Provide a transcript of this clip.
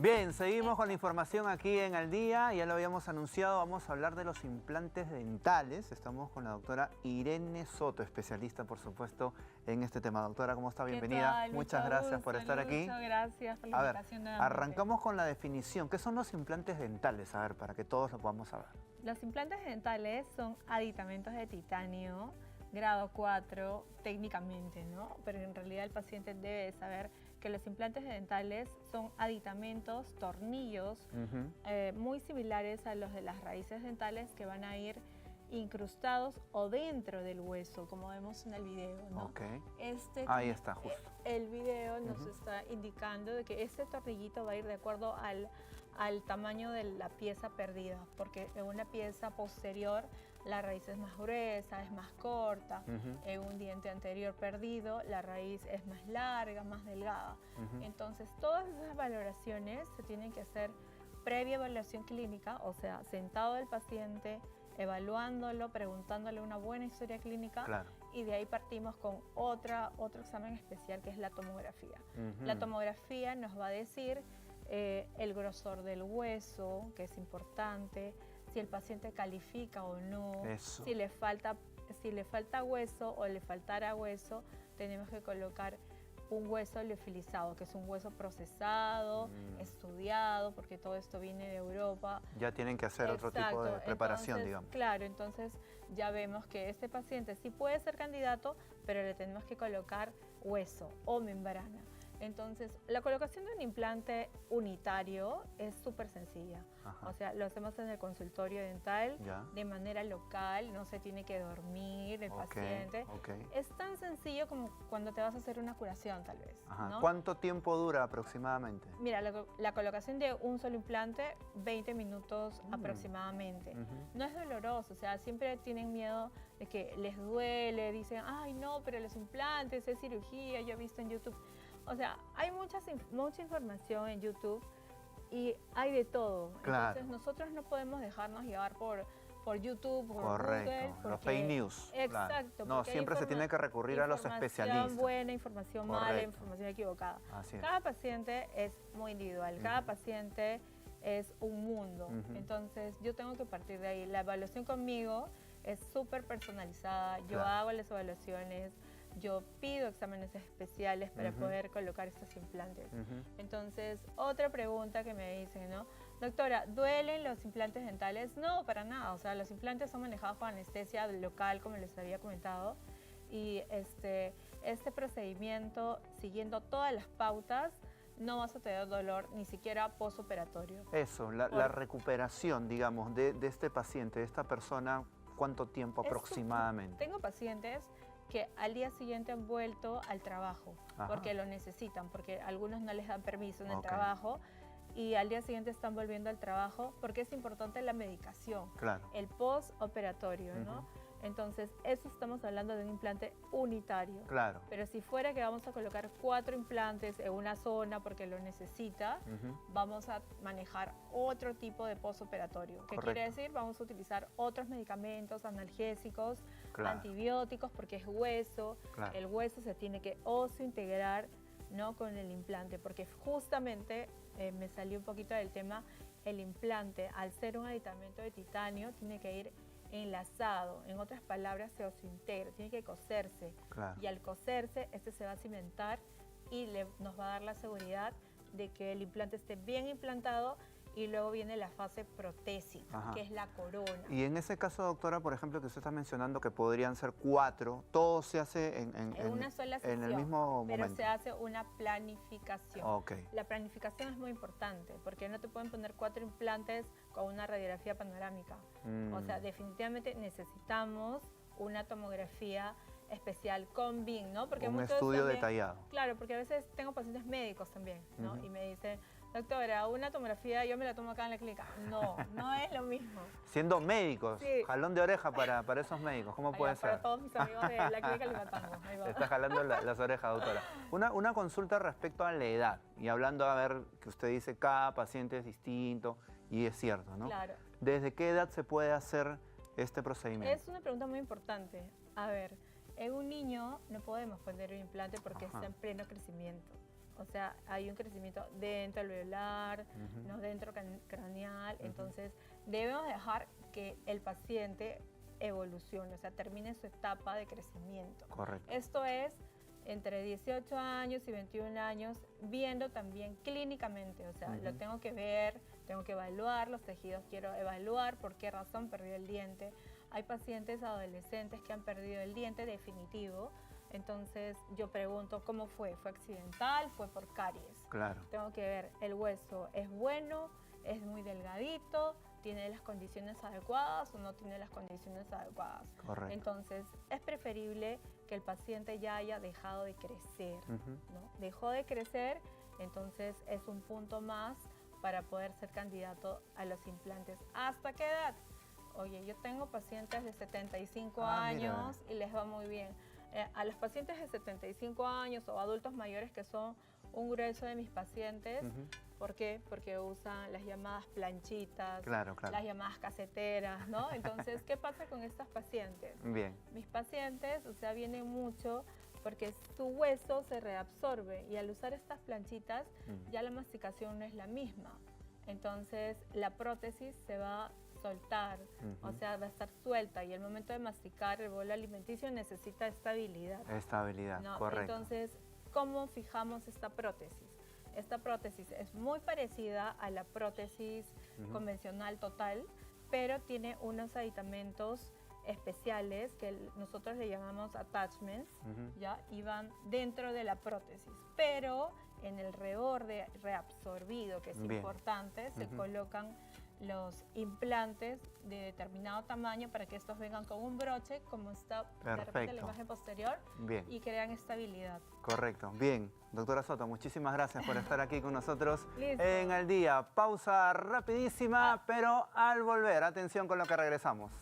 Bien, seguimos con la información aquí en Al Día. Ya lo habíamos anunciado, vamos a hablar de los implantes dentales. Estamos con la doctora Irene Soto, especialista, por supuesto, en este tema. Doctora, ¿cómo está? Bienvenida. ¿Qué tal? Muchas gracias por estar aquí. Muchas gracias por la invitación nuevamente. Arrancamos con la definición. ¿Qué son los implantes dentales? A ver, para que todos lo podamos saber. Los implantes dentales son aditamentos de titanio, grado 4, técnicamente, ¿no? Pero en realidad el paciente debe saber que los implantes dentales son aditamentos, tornillos, muy similares a los de las raíces dentales que van a ir incrustados o dentro del hueso, como vemos en el video, ¿no? Okay. Ahí está, justo. El video nos está indicando de que este tornillito va a ir de acuerdo al tamaño de la pieza perdida, porque en una pieza posterior la raíz es más gruesa, es más corta. En un diente anterior perdido la raíz es más larga, más delgada. Entonces todas esas valoraciones se tienen que hacer previa evaluación clínica, o sea, sentado el paciente, evaluándolo, preguntándole una buena historia clínica, claro. Y de ahí partimos con otro examen especial que es la tomografía. La tomografía nos va a decir el grosor del hueso, que es importante, si el paciente califica o no, si le falta hueso o le faltara hueso, tenemos que colocar un hueso liofilizado, que es un hueso procesado, estudiado, porque todo esto viene de Europa. Ya tienen que hacer otro tipo de preparación, entonces, digamos. Claro, entonces ya vemos que este paciente sí puede ser candidato, pero le tenemos que colocar hueso o membrana. Entonces, la colocación de un implante unitario es súper sencilla. O sea, lo hacemos en el consultorio dental de manera local, no se tiene que dormir el paciente. Es tan sencillo como cuando te vas a hacer una curación, tal vez, ¿no? ¿Cuánto tiempo dura aproximadamente? Mira, la colocación de un solo implante, 20 minutos aproximadamente. No es doloroso, o sea, siempre tienen miedo de que les duele, dicen, ay no, pero los implantes, es cirugía, yo he visto en YouTube. O sea, hay mucha información en YouTube y hay de todo. Claro. Entonces nosotros no podemos dejarnos llevar por YouTube, por Correcto, Google. Los fake news. Exacto. Claro. No, siempre se tiene que recurrir a los especialistas. Información buena, información mala, información equivocada. Así es. Cada paciente es muy individual, cada paciente es un mundo. Entonces yo tengo que partir de ahí. La evaluación conmigo es súper personalizada. Yo hago las evaluaciones. Yo pido exámenes especiales para poder colocar estos implantes. Entonces, otra pregunta que me dicen, ¿no? Doctora, ¿duelen los implantes dentales? No, para nada. O sea, los implantes son manejados con anestesia local, como les había comentado. Y este procedimiento, siguiendo todas las pautas, no vas a tener dolor ni siquiera postoperatorio. Eso, la recuperación, digamos, de este paciente, de esta persona, ¿cuánto tiempo aproximadamente? Tengo pacientes que al día siguiente han vuelto al trabajo porque lo necesitan, porque algunos no les dan permiso en el trabajo y al día siguiente están volviendo al trabajo porque es importante la medicación, el postoperatorio, ¿no? Entonces, eso estamos hablando de un implante unitario. Claro. Pero si fuera que vamos a colocar 4 implantes en una zona porque lo necesita, vamos a manejar otro tipo de postoperatorio. ¿Qué quiere decir? Vamos a utilizar otros medicamentos, analgésicos, antibióticos, porque es hueso. El hueso se tiene que oseointegrar, ¿no? Con el implante, porque justamente, me salió un poquito del tema, el implante, al ser un aditamento de titanio, tiene que ir enlazado, en otras palabras se oseointegra, tiene que coserse y al coserse este se va a cimentar y nos va a dar la seguridad de que el implante esté bien implantado y luego viene la fase protésica, que es la corona. Y en ese caso, doctora, por ejemplo, que usted está mencionando que podrían ser 4, todo se hace en una sola sesión, en el mismo momento. Pero se hace una planificación. La planificación es muy importante porque no te pueden poner 4 implantes con una radiografía panorámica. O sea, definitivamente necesitamos una tomografía especial con BIM, ¿no? Porque un estudio detallado. Claro, porque a veces tengo pacientes médicos también, ¿no? Y me dicen, doctora, una tomografía yo me la tomo acá en la clínica. No, no es lo mismo. Siendo médicos, jalón de oreja para esos médicos, ¿cómo puede ser? Para todos mis amigos de la clínica Limatambo. Está jalando las orejas, doctora. Una consulta respecto a la edad, y hablando, a ver, que usted dice cada paciente es distinto, y es cierto, ¿no? Claro. ¿Desde qué edad se puede hacer este procedimiento? Es una pregunta muy importante. A ver, en un niño no podemos poner un implante porque está en pleno crecimiento. O sea, hay un crecimiento dentro alveolar, no dentro craneal. Entonces, debemos dejar que el paciente evolucione, o sea, termine su etapa de crecimiento. Correcto. Esto es entre 18 años y 21 años, viendo también clínicamente, o sea, lo tengo que ver, tengo que evaluar los tejidos, quiero evaluar por qué razón perdió el diente. Hay pacientes adolescentes que han perdido el diente definitivo, entonces yo pregunto cómo fue accidental, fue por caries. Claro. Tengo que ver, el hueso es bueno, es muy delgadito, tiene las condiciones adecuadas o no tiene las condiciones adecuadas. Correcto. Entonces, es preferible que el paciente ya haya dejado de crecer, ¿no? Dejó de crecer, entonces es un punto más para poder ser candidato a los implantes. ¿Hasta qué edad? Oye, yo tengo pacientes de 75 años y les va muy bien. A los pacientes de 75 años o adultos mayores, que son un grueso de mis pacientes, ¿por qué? Porque usan las llamadas planchitas, las llamadas caseteras, ¿no? Entonces, ¿qué pasa con estos pacientes? Bien. Mis pacientes, o sea, vienen mucho porque su hueso se reabsorbe y al usar estas planchitas ya la masticación no es la misma. Entonces, la prótesis se va a soltar, o sea, va a estar suelta y al momento de masticar el bolo alimenticio necesita estabilidad. Estabilidad, ¿no? correcto. Entonces, ¿cómo fijamos esta prótesis? Esta prótesis es muy parecida a la prótesis convencional total, pero tiene unos aditamentos especiales que nosotros le llamamos attachments, ¿ya? Y van dentro de la prótesis, pero en el reborde reabsorbido, que es importante, se colocan los implantes de determinado tamaño para que estos vengan con un broche, como está de repente en la imagen posterior, y crean estabilidad. Correcto. Bien. Doctora Soto, muchísimas gracias por estar aquí con nosotros en Al Día. Pausa rapidísima, pero al volver, atención con lo que regresamos.